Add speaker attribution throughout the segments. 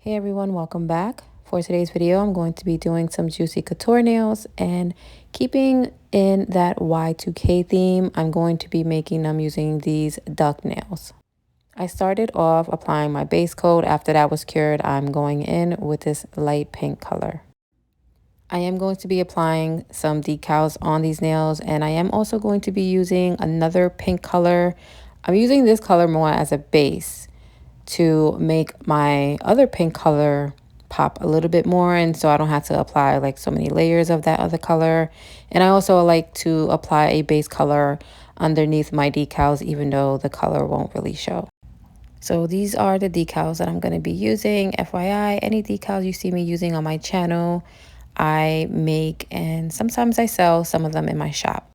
Speaker 1: Hey everyone, welcome back. For today's video, I'm going to be doing some juicy couture nails, and keeping in that Y2K theme, I'm going to be making them using these duck nails. I started off applying my base coat. After that was cured, I'm going in with this light pink color. I am going to be applying some decals on these nails, and I am also going to be using another pink color. I'm using this color more as a base to make my other pink color pop a little bit more, and so I don't have to apply like so many layers of that other color. And I also like to apply a base color underneath my decals, even though the color won't really show. So these are the decals that I'm going to be using. FYI, any decals you see me using on my channel, I make and sometimes I sell some of them in my shop.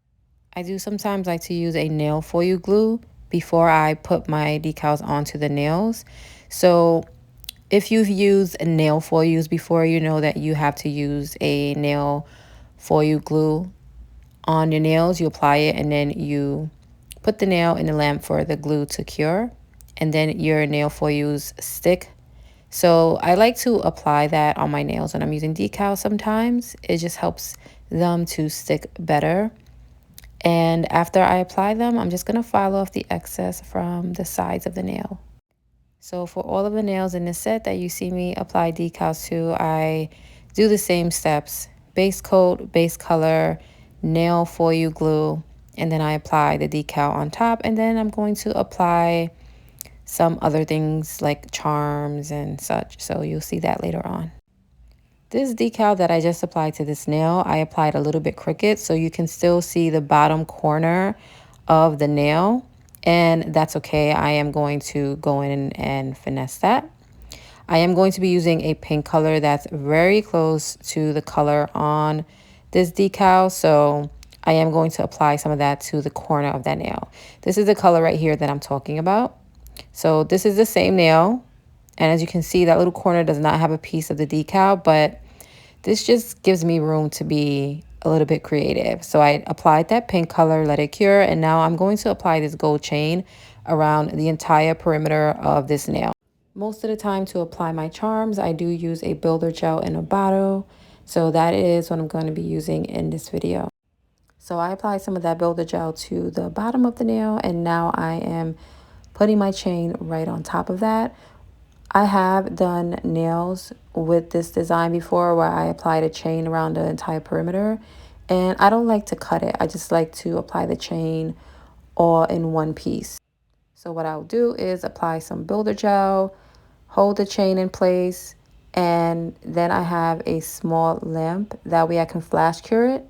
Speaker 1: I do sometimes like to use a nail foil glue before I put my decals onto the nails. So if you've used nail foils before, you know that you have to use a nail foil glue on your nails. You apply it and then you put the nail in the lamp for the glue to cure, and then your nail foils stick. So I like to apply that on my nails when I'm using decals sometimes. It just helps them to stick better. And after I apply them, I'm just going to file off the excess from the sides of the nail. So for all of the nails in this set that you see me apply decals to, I do the same steps: base coat, base color, nail foil glue, and then I apply the decal on top. And then I'm going to apply some other things like charms and such. So you'll see that later on. This decal that I just applied to this nail, I applied a little bit crooked, so you can still see the bottom corner of the nail, and that's okay. I am going to go in and finesse that. I am going to be using a pink color that's very close to the color on this decal, so I am going to apply some of that to the corner of that nail. This is the color right here that I'm talking about. So this is the same nail, and as you can see, that little corner does not have a piece of the decal, but this just gives me room to be a little bit creative. So I applied that pink color, let it cure, and now I'm going to apply this gold chain around the entire perimeter of this nail. Most of the time to apply my charms, I do use a builder gel in a bottle. So that is what I'm going to be using in this video. So I applied some of that builder gel to the bottom of the nail, and now I am putting my chain right on top of that. I have done nails with this design before where I applied a chain around the entire perimeter, and I don't like to cut it. I just like to apply the chain all in one piece. So what I'll do is apply some builder gel, hold the chain in place, and then I have a small lamp. That way I can flash cure it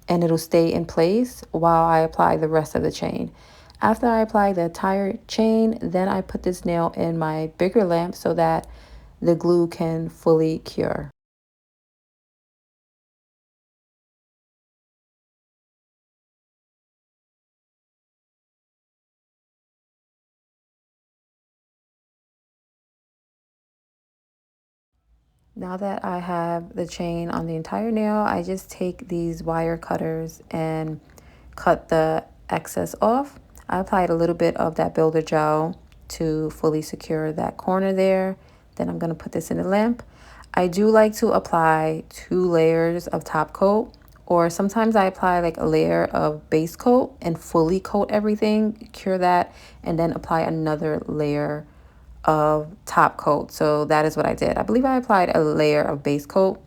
Speaker 1: and it'll stay in place while I apply the rest of the chain. After I apply the entire chain, then I put this nail in my bigger lamp so that the glue can fully cure. Now that I have the chain on the entire nail, I just take these wire cutters and cut the excess off. I applied a little bit of that builder gel to fully secure that corner there. Then I'm going to put this in the lamp. I do like to apply 2 layers of top coat, or sometimes I apply like a layer of base coat and fully coat everything, cure that, and then apply another layer of top coat. So that is what I did. I believe I applied a layer of base coat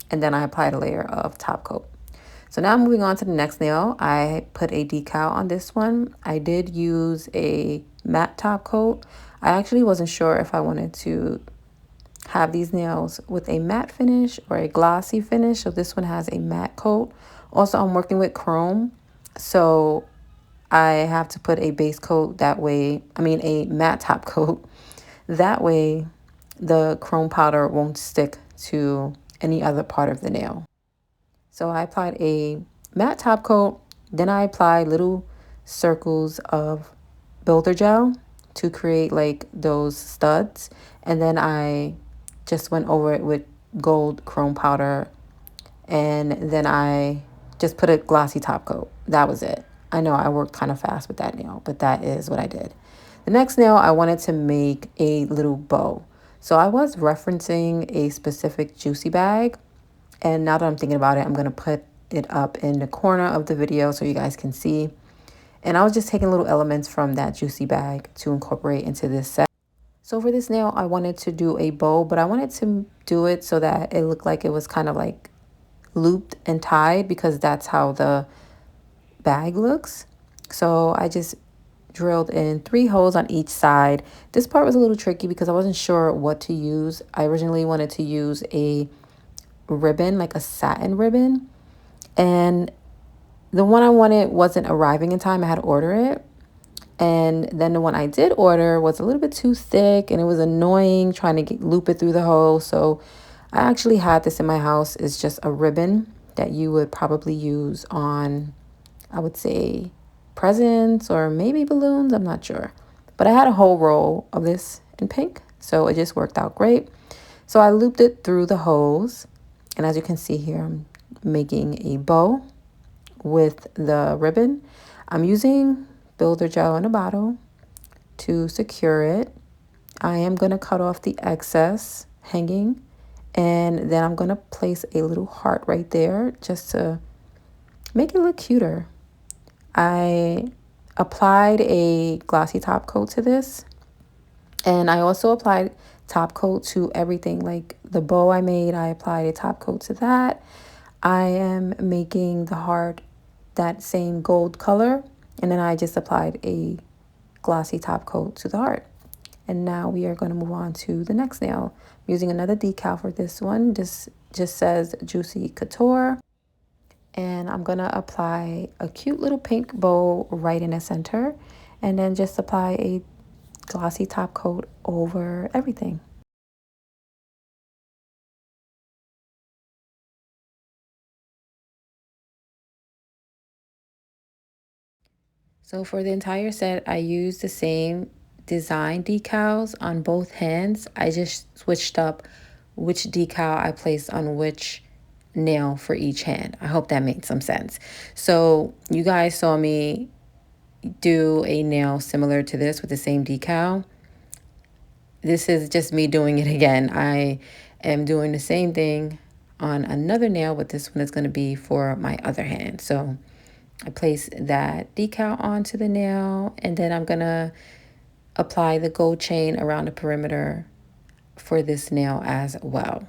Speaker 1: and then I applied a layer of top coat. So now moving on to the next nail, I put a decal on this one. I did use a matte top coat. I actually wasn't sure if I wanted to have these nails with a matte finish or a glossy finish. So this one has a matte coat. Also, I'm working with chrome, so I have to put a base coat that way. I mean, a matte top coat. That way, the chrome powder won't stick to any other part of the nail. So I applied a matte top coat, then I applied little circles of builder gel to create like those studs, and then I just went over it with gold chrome powder, and then I just put a glossy top coat. That was it. I know I worked kind of fast with that nail, but that is what I did. The next nail, I wanted to make a little bow. So I was referencing a specific juicy bag, and now that I'm thinking about it, I'm going to put it up in the corner of the video so you guys can see. And I was just taking little elements from that juicy bag to incorporate into this set. So for this nail, I wanted to do a bow, but I wanted to do it so that it looked like it was kind of like looped and tied, because that's how the bag looks. So I just drilled in 3 holes on each side. This part was a little tricky because I wasn't sure what to use. I originally wanted to use a ribbon, like a satin ribbon, and the one I wanted wasn't arriving in time. I had to order it. And then the one I did order was a little bit too thick, and it was annoying trying to loop it through the hole. So I actually had this in my house. It's just a ribbon that you would probably use on, I would say, presents or maybe balloons. I'm not sure. But I had a whole roll of this in pink, so it just worked out great. So I looped it through the holes. And as you can see here, I'm making a bow with the ribbon. I'm using builder gel in a bottle to secure it. I am going to cut off the excess hanging, and then I'm going to place a little heart right there just to make it look cuter. I applied a glossy top coat to this, and I also applied top coat to everything. Like the bow I made, I applied a top coat to that. I am making the heart that same gold color, and then I just applied a glossy top coat to the heart. And now we are going to move on to the next nail. I'm using another decal for this one. This just says Juicy Couture. And I'm going to apply a cute little pink bow right in the center, and then just apply a glossy top coat over everything. So for the entire set, I used the same design decals on both hands. I just switched up which decal I placed on which nail for each hand. I hope that made some sense. So you guys saw me do a nail similar to this with the same decal. This is just me doing it again. I am doing the same thing on another nail, but this one is going to be for my other hand. So I place that decal onto the nail, and then I'm going to apply the gold chain around the perimeter for this nail as well.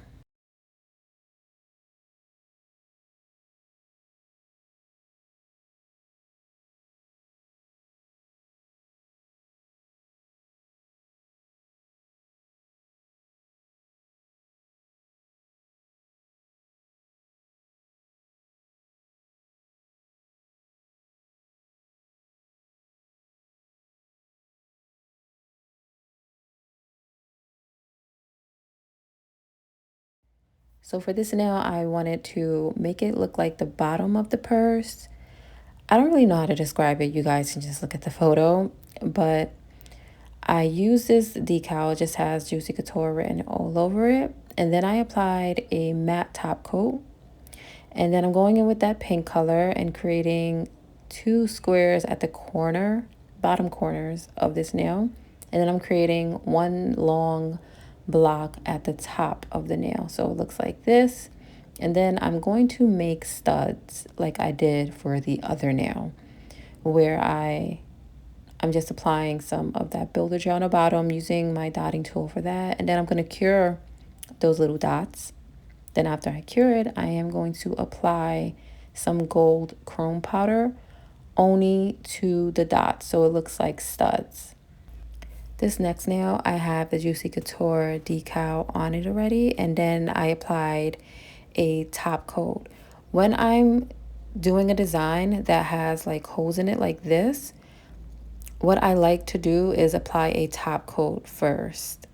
Speaker 1: So for this nail, I wanted to make it look like the bottom of the purse. I don't really know how to describe it. You guys can just look at the photo, but I use this decal. It just has Juicy Couture written all over it. And then I applied a matte top coat. And then I'm going in with that pink color and creating 2 squares at the bottom corners of this nail. And then I'm creating 1 long block at the top of the nail. So it looks like this. And then I'm going to make studs like I did for the other nail, where I'm just applying some of that builder gel on the bottom using my dotting tool for that. And then I'm going to cure those little dots. Then after I cure it, I am going to apply some gold chrome powder only to the dots so it looks like studs. This next nail, I have the Juicy Couture decal on it already, and then I applied a top coat. When I'm doing a design that has like holes in it like this, what I like to do is apply a top coat first,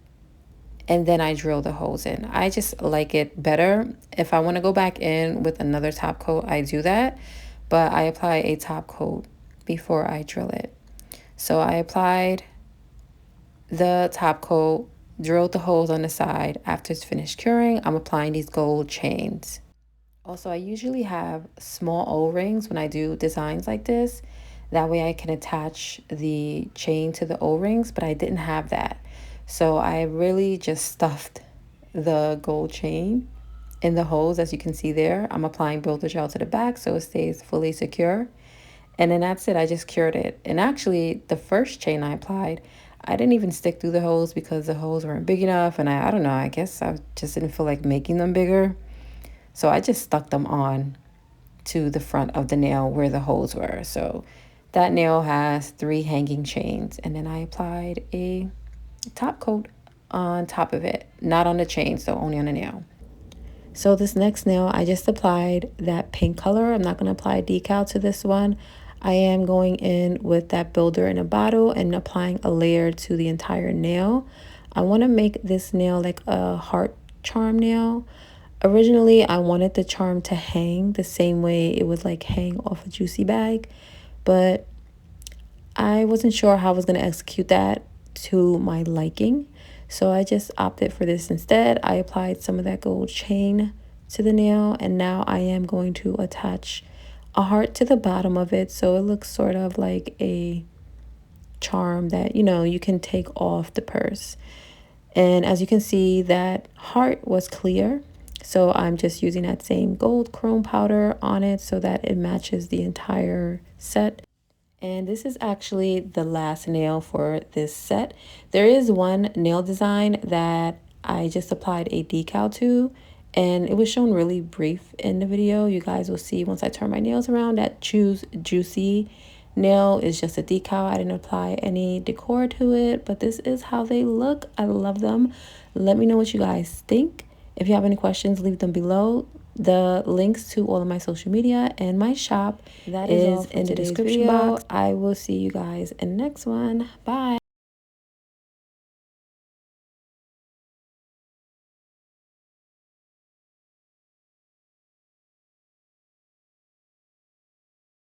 Speaker 1: and then I drill the holes in. I just like it better. If I want to go back in with another top coat, I do that, but I apply a top coat before I drill it. So I applied the top coat, drilled the holes on the side. After it's finished curing, I'm applying these gold chains. Also, I usually have small O-rings when I do designs like this. That way I can attach the chain to the O-rings, but I didn't have that. So I really just stuffed the gold chain in the holes, as you can see there. I'm applying builder gel to the back so it stays fully secure. And then that's it. I just cured it. And actually, the first chain I applied, I didn't even stick through the holes because the holes weren't big enough. And I don't know, I guess I just didn't feel like making them bigger. So I just stuck them on to the front of the nail where the holes were. So that nail has 3 hanging chains. And then I applied a top coat on top of it. Not on the chain, so only on the nail. So this next nail, I just applied that pink color. I'm not going to apply a decal to this one. I am going in with that builder in a bottle and applying a layer to the entire nail. I want to make this nail like a heart charm nail. Originally, I wanted the charm to hang the same way it would like hang off a juicy bag, but I wasn't sure how I was going to execute that to my liking. So I just opted for this instead. I applied some of that gold chain to the nail, and now I am going to attach a heart to the bottom of it so it looks sort of like a charm that, you know, you can take off the purse. And as you can see, that heart was clear. So I'm just using that same gold chrome powder on it so that it matches the entire set. And this is actually the last nail for this set. There is one nail design that I just applied a decal to, and it was shown really brief in the video. You guys will see once I turn my nails around that Choose Juicy nail is just a decal. I didn't apply any decor to it, but this is how they look. I love them. Let me know what you guys think. If you have any questions, leave them below. The links to all of my social media and my shop that is in the description box. I will see you guys in the next one. Bye.